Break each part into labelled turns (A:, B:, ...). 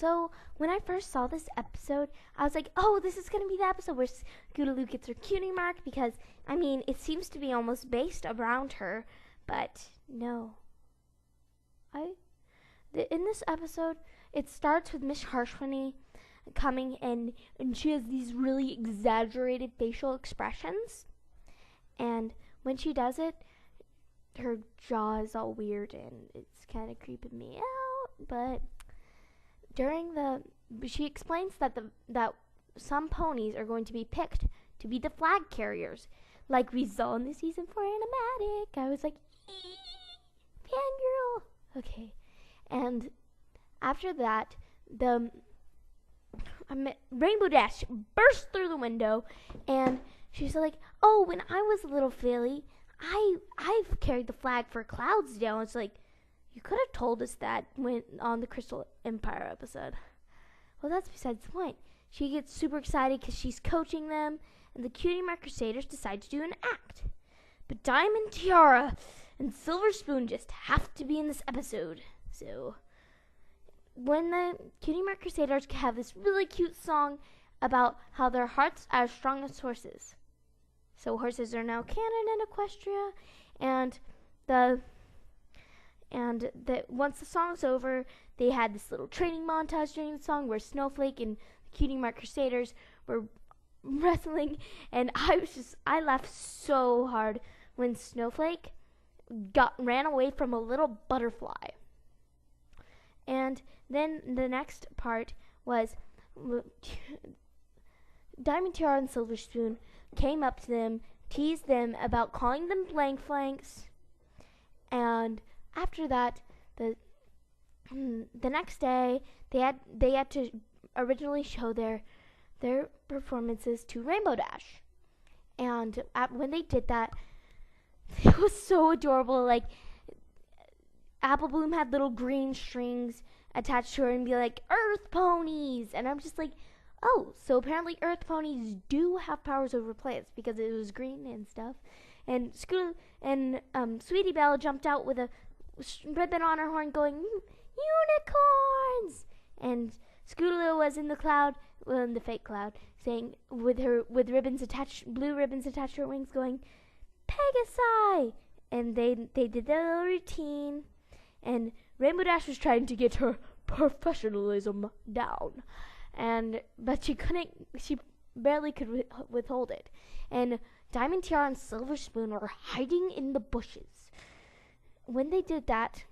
A: So when I first saw this episode, I was like, oh, this is going to be the episode where Scootaloo gets her cutie mark because, I mean, it seems to be almost based around her, but no. In this episode, it starts with Miss Harshwini coming in, and she has these really exaggerated facial expressions, and when she does it, her jaw is all weird, and it's kind of creeping me out, but she explains that some ponies are going to be picked to be the flag carriers, like we saw in the season 4 animatic. I was like, fangirl. Okay, and after that, Rainbow Dash burst through the window, and she's like, "Oh, when I was a little filly, I've carried the flag for Cloudsdale." It's like, you could have told us that when on the Crystal Empire episode. Well, that's besides the point. She gets super excited because she's coaching them, and the Cutie Mark Crusaders decide to do an act. But Diamond Tiara and Silver Spoon just have to be in this episode. So when the Cutie Mark Crusaders have this really cute song about how their hearts are as strong as horses. So horses are now canon in Equestria, and once the song's over, they had this little training montage during the song where Snowflake and the Cutie Mark Crusaders were wrestling, and I laughed so hard when Snowflake ran away from a little butterfly. And then the next part was Diamond Tiara and Silver Spoon came up to them, teased them about calling them blank flanks, and after that, the next day they had to originally show their performances to Rainbow Dash, and when they did that, it was so adorable. Like, Apple Bloom had little green strings attached to her and be like, Earth Ponies! And I'm just like, oh, so apparently Earth Ponies do have powers over plants because it was green and stuff. And Sweetie Belle jumped out with a ribbon on her horn going, unicorns! And Scootaloo was in the cloud, well, in the fake cloud, saying, with ribbons attached, blue ribbons attached to her wings, going, Pegasi! And they did their little routine, and Rainbow Dash was trying to get her professionalism down, but she barely could withhold it. And Diamond Tiara and Silver Spoon were hiding in the bushes. When they did that,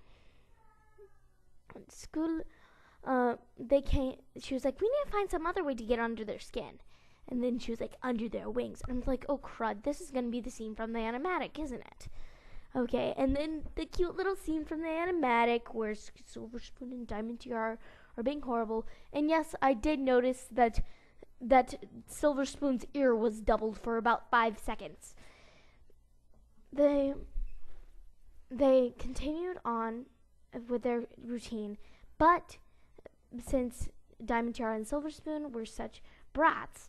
A: she was like, we need to find some other way to get under their skin. And then she was like, under their wings. And I was like, oh crud, this is going to be the scene from the animatic, isn't it? Okay, and then the cute little scene from the animatic where Silver Spoon and Diamond Tiara are being horrible. And yes, I did notice that Silver Spoon's ear was doubled for about 5 seconds. They continued on with their routine, but since Diamond Tiara and Silver Spoon were such brats,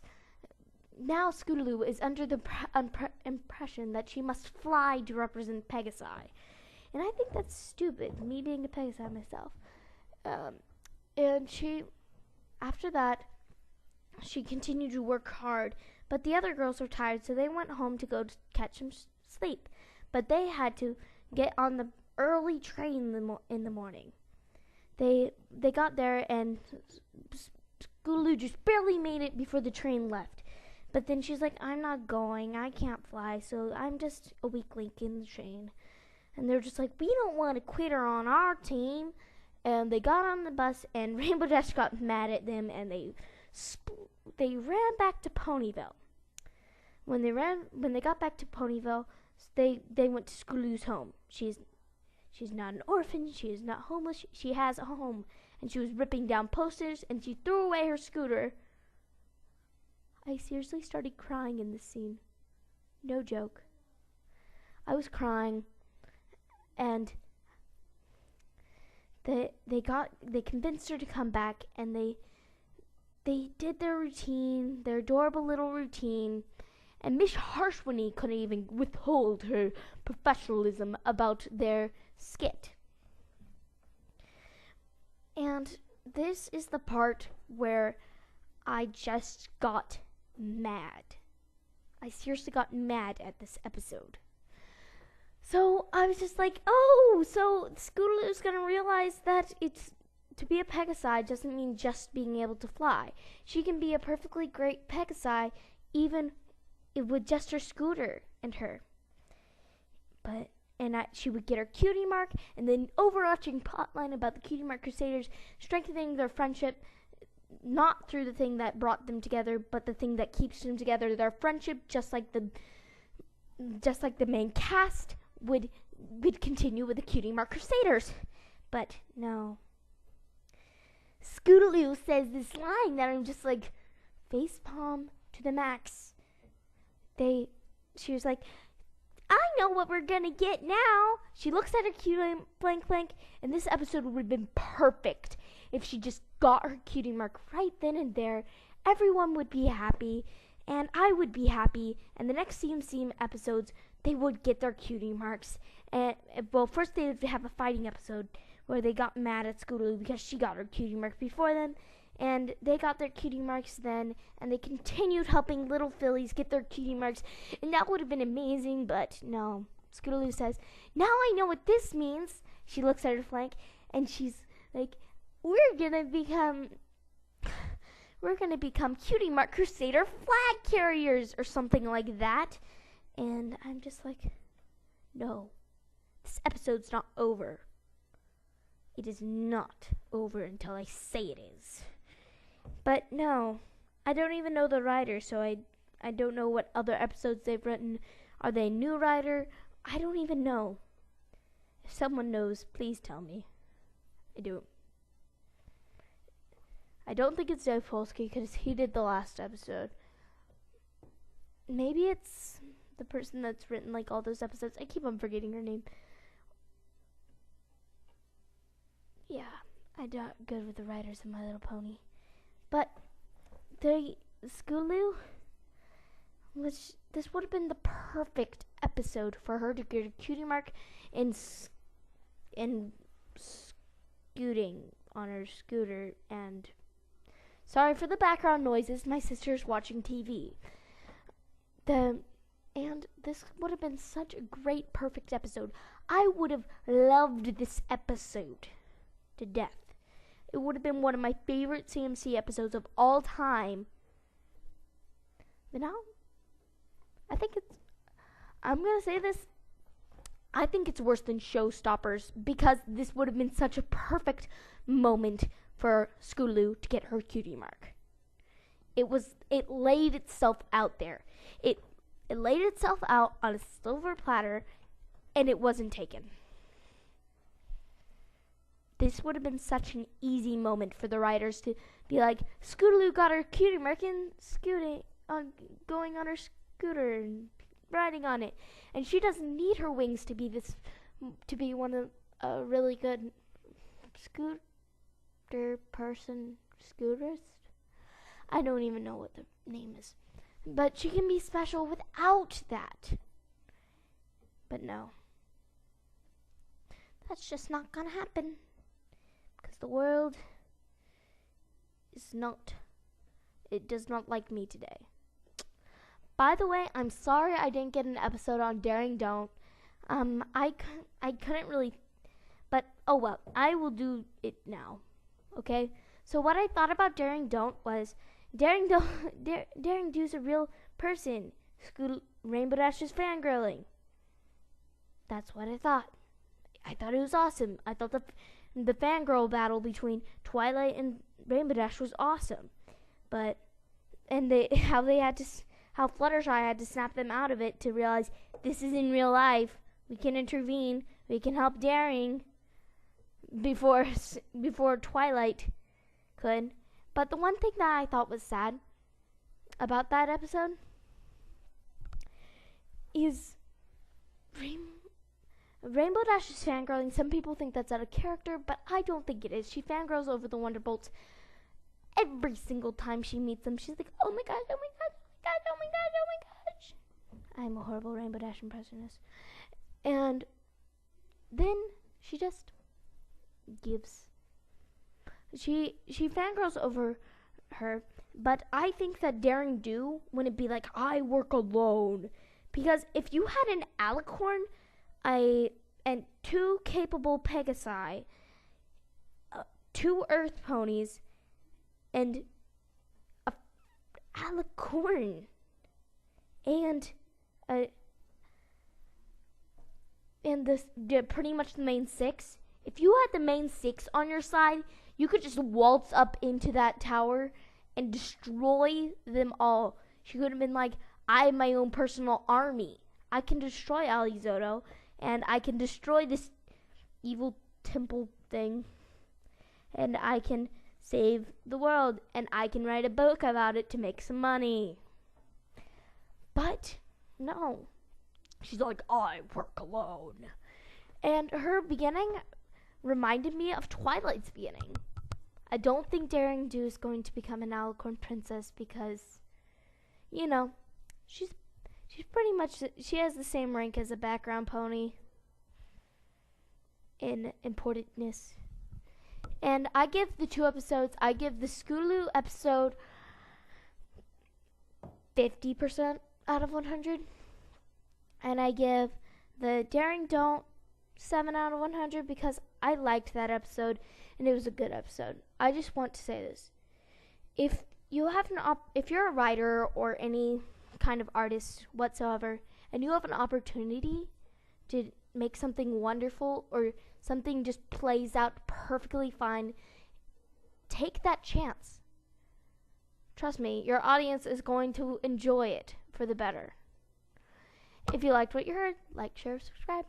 A: now Scootaloo is under the impression that she must fly to represent Pegasi. And I think that's stupid, me being a Pegasi myself. And after that, she continued to work hard, but the other girls were tired, so they went home to go to catch some sleep. But they had to get on the early train in the morning. They got there, and Scootaloo just barely made it before the train left. But then she's like, I'm not going, I can't fly, so I'm just a weak link in the chain. And they're just like, we don't want to quit her on our team. And they got on the bus, and Rainbow Dash got mad at them, and they ran back to Ponyville. When they got back to Ponyville, they went to Scootaloo's home. She's not an orphan, she is not homeless, she has a home. And she was ripping down posters, and she threw away her scooter. I seriously started crying in this scene. No joke. I was crying, and they convinced her to come back, and they did their routine, their adorable little routine, and Miss Harshwini couldn't even withhold her professionalism about their skit. And this is the part where I just got mad. I seriously got mad at this episode. So I was just like, oh, so Scootaloo's gonna realize that to be a Pegasi doesn't mean just being able to fly. She can be a perfectly great Pegasi even with just her scooter and her. She would get her cutie mark, and then overarching plotline about the cutie mark crusaders strengthening their friendship, not through the thing that brought them together, but the thing that keeps them together, their friendship, just like the main cast would continue with the cutie mark crusaders. But no. Scootaloo says this line that I'm just like facepalm to the max. She was like, I know what we're gonna get now. She looks at her cutie blank, and this episode would have been perfect if she just got her cutie mark right then and there. Everyone would be happy, and I would be happy, and the next CMC episodes, they would get their cutie marks. And well, first they would have a fighting episode where they got mad at Scootaloo because she got her cutie mark before them, and they got their cutie marks then, and they continued helping little fillies get their cutie marks, and that would have been amazing. But no, Scootaloo says, now I know what this means. She looks at her flank, and she's like, we're gonna become cutie mark crusader flag carriers or something like that. And I'm just like, no, this episode's not over. It is not over until I say it is. But no, I don't even know the writer, so I don't know what other episodes they've written. Are they a new writer? I don't even know. If someone knows, please tell me. I don't think it's Dave Polsky because he did the last episode. Maybe it's the person that's written like all those episodes. I keep on forgetting her name. Yeah, I'm not good with the writers of My Little Pony. But Scootaloo, this would have been the perfect episode for her to get a cutie mark in scooting on her scooter. And sorry for the background noises, my sister's watching TV. And this would have been such a great, perfect episode. I would have loved this episode to death. It would have been one of my favorite CMC episodes of all time. But now, I'm going to say this, I think it's worse than Showstoppers because this would have been such a perfect moment for Scootaloo to get her cutie mark. It laid itself out there. It laid itself out on a silver platter, and it wasn't taken. This would have been such an easy moment for the writers to be like, Scootaloo got her cutie mark in going on her scooter and riding on it, and she doesn't need her wings to be one of a really good scooterist. I don't even know what the name is, but she can be special without that. But no, that's just not gonna happen. Because the world does not like me today. By the way, I'm sorry I didn't get an episode on Daring Don't. I couldn't really, but oh well, I will do it now. Okay? So what I thought about Daring Don't was, Daring Do's a real person. Rainbow Dash is fangirling. That's what I thought. I thought it was awesome. I thought the fangirl battle between Twilight and Rainbow Dash was awesome. But how Fluttershy had to snap them out of it to realize this is in real life. We can intervene. We can help Daring before Twilight could. But the one thing that I thought was sad about that episode is Rainbow Dash is fangirling. Some people think that's out of character, but I don't think it is. She fangirls over the Wonderbolts every single time she meets them. She's like, oh my gosh, oh my gosh, oh my gosh, oh my gosh, oh my gosh. I'm a horrible Rainbow Dash impressionist. And then she just gives she fangirls over her, but I think that Daring Do wouldn't be like, I work alone. Because if you had an alicorn, and 2 capable Pegasi, 2 Earth ponies, and a alicorn, and pretty much the main 6. If you had the main 6 on your side, you could just waltz up into that tower and destroy them all. She could have been like, I have my own personal army. I can destroy Alizoto, and I can destroy this evil temple thing, and I can save the world, and I can write a book about it to make some money. But no, she's like, I work alone. And her beginning reminded me of Twilight's beginning. I don't think Daring Do is going to become an alicorn princess because, you know, she's pretty much, she has the same rank as a background pony in importantness. And I give the 2 episodes, I give the Scootaloo episode 50% out of 100. And I give the Daring Don't 7 out of 100 because I liked that episode and it was a good episode. I just want to say this. If you have if you're a writer or any kind of artist whatsoever, and you have an opportunity to make something wonderful or something just plays out perfectly fine, take that chance. Trust me, your audience is going to enjoy it for the better. If you liked what you heard, like, share, subscribe.